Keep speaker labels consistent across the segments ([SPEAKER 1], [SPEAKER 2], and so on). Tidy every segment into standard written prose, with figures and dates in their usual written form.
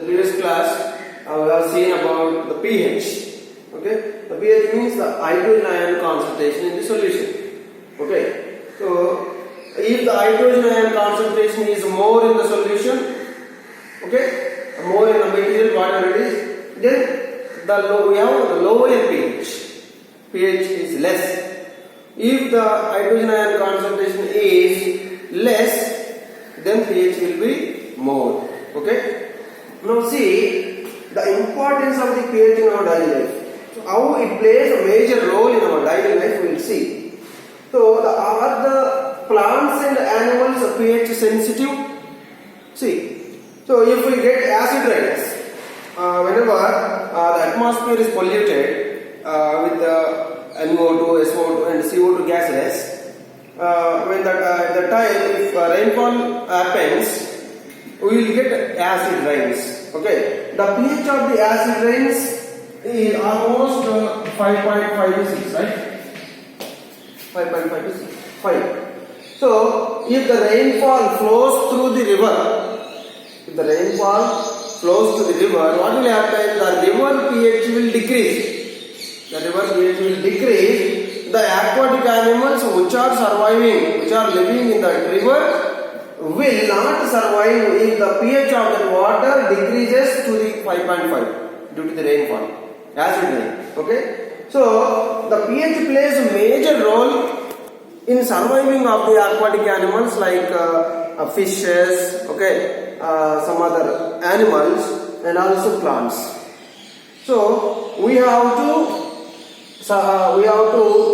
[SPEAKER 1] previous class, we have seen about the pH. Okay, the pH means the hydrogen ion concentration in the solution. Okay, so if the hydrogen ion concentration is more in the solution, okay, more in the material, whatever it is, then we have the lower pH. pH is less. If the hydrogen ion concentration is less, then pH will be more. Okay. Now see the importance of the pH in our daily life. So how it plays a major role in our daily life, we will see. So are the plants and animals pH sensitive? See. So if we get acid rains, whenever the atmosphere is polluted with the NO2, SO2 and CO2 gases, when the time if rainfall happens, we will get acid rains. Okay, the pH of the acid rains is almost 5.5 to 6, right? 5.5 to 6, 5. So if the rainfall flows through the river, if the rainfall flows to the river, what will happen? The river pH will decrease. The river pH will decrease. The aquatic animals which are surviving, which are living in the river, will not survive if the pH of the water decreases to the 5.5 due to the rainfall, acid rain. Okay, so the pH plays a major role in surviving of the aquatic animals like fishes, okay, some other animals and also plants. So we have to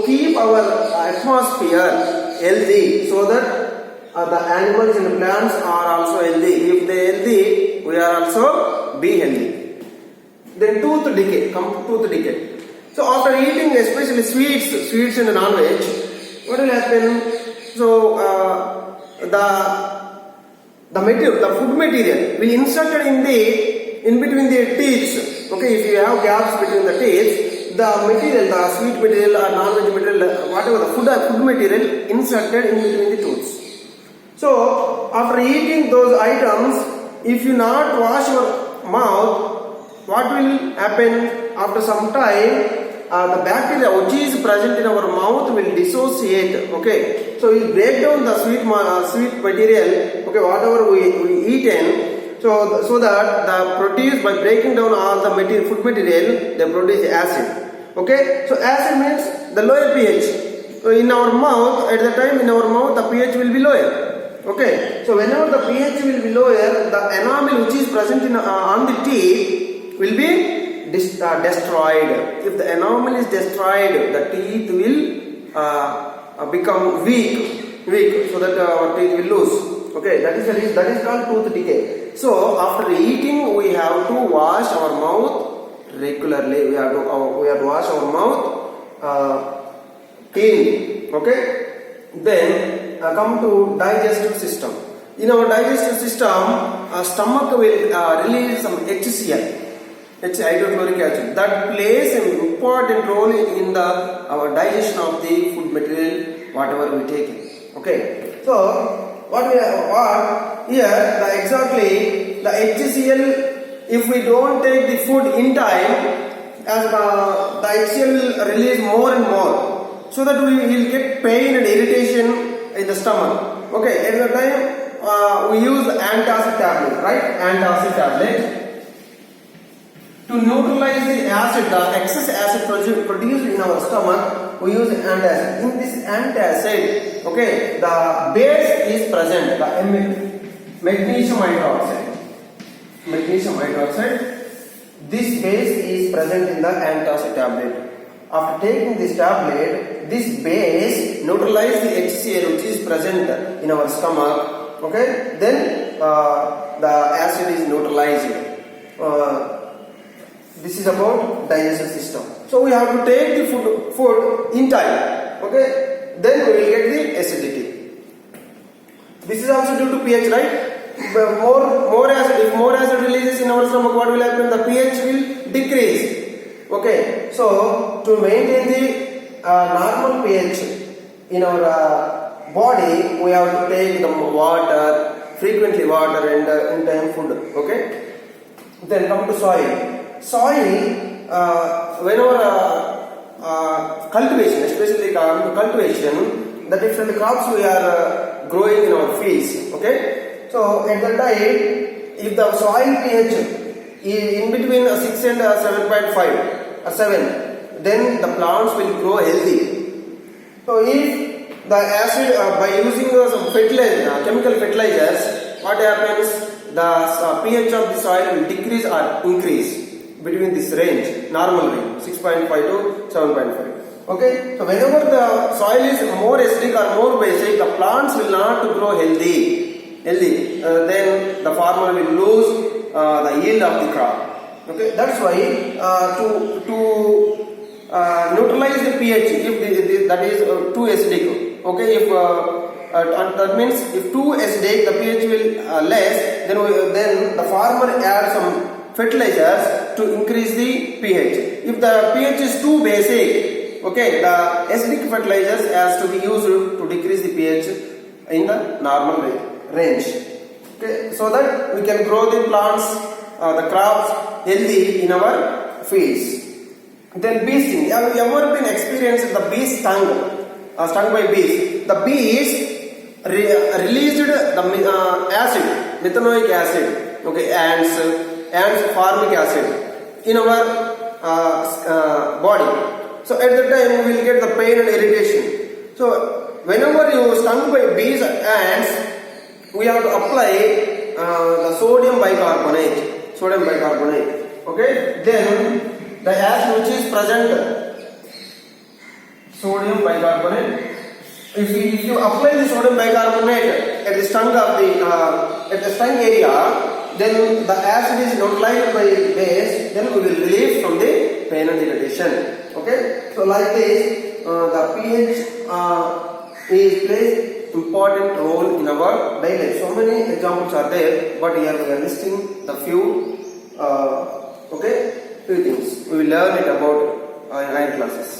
[SPEAKER 1] keep our atmosphere healthy so that the animals and plants are also healthy. If they are healthy, we are also be healthy. Then tooth decay, come to tooth decay. So after eating especially sweets and non-veg, what will happen? So the material, the food material will inserted in between the teeth. Okay, if you have gaps between the teeth, the material, the sweet material or non-veg material, whatever the food material inserted in between the tooths. So after eating those items, if you not wash your mouth, what will happen? After some time, the bacteria which is present in our mouth will dissociate. Okay, so it will break down the sweet material. Okay, whatever we eaten, so that the produce by breaking down all the food material, they produce acid. Okay, so acid means the lower pH. So in our mouth, at the time in our mouth, the pH will be lower. Okay, so whenever the pH will be lower, the enamel which is present on the teeth will be destroyed. If the enamel is destroyed, the teeth will become weak, so that our teeth will lose. Okay, that is called tooth decay. So after eating, we have to wash our mouth regularly. We have to wash our mouth clean. Okay, then come to digestive system. In our digestive system, stomach will release some HCl, hydrochloric acid, that plays an important role in our digestion of the food material, whatever we take. Okay, so exactly the HCl, if we don't take the food in time, as the HCl will release more and more, so that we will get pain and irritation in the stomach. Okay, at the time we use antacid tablet, right? Antacid tablet to neutralize the acid, the excess acid produced in our stomach. We use antacid. In this antacid, okay, the base is present, the magnesium hydroxide. Magnesium hydroxide. This base is present in the antacid tablet. After taking this tablet, this base neutralizes the HCl which is present in our stomach. Okay, then the acid is neutralized. This is about digestive system. So we have to take the food in time. Okay, then we will get the acidity. This is also due to pH, right? More acid. If more acid releases in our stomach, what will happen? The pH will decrease. Okay, so to maintain the normal pH in our body, we have to take the water, frequently water, and in time food. Okay, Then come to soil. Soil, whenever cultivation, especially cultivation, the different crops we are growing in our fields. Okay, so at that time, if the soil pH is in between 6 and 7.5 or 7, then the plants will grow healthy. So if the acid by using some fertilizer, chemical fertilizers, what happens? The pH of the soil will decrease or increase between this range, normal range, 6.5 to 7.5. Okay, so whenever the soil is more acidic or more basic, the plants will not grow healthy. Then the farmer will lose the yield of the crop. Okay, that's why to neutralize the pH, if that is too acidic. Okay, if that means if too acidic, the pH will less. Then the farmer adds some fertilizers to increase the pH. If the pH is too basic, okay, the acidic fertilizers has to be used to decrease the pH in the normal range. Okay, so that we can grow the plants, the crops healthy in our fields. Then bee sting. Have you ever been experienced the bee stung by bees? The bees released the acid, methanoic acid, okay, and formic acid in our body. So at that time we will get the pain and irritation. So whenever you stung by bees and ants, we have to apply the sodium bicarbonate. Okay, then the acid which is present, sodium bicarbonate. If you apply the sodium bicarbonate at the stung area, then the acid is neutralized by base. Then we will relieve from the pain and irritation. Okay, so like this, the pH is plays important role in our daily life. So many examples are there, but here we are listing the few things. We will learn it about in higher classes.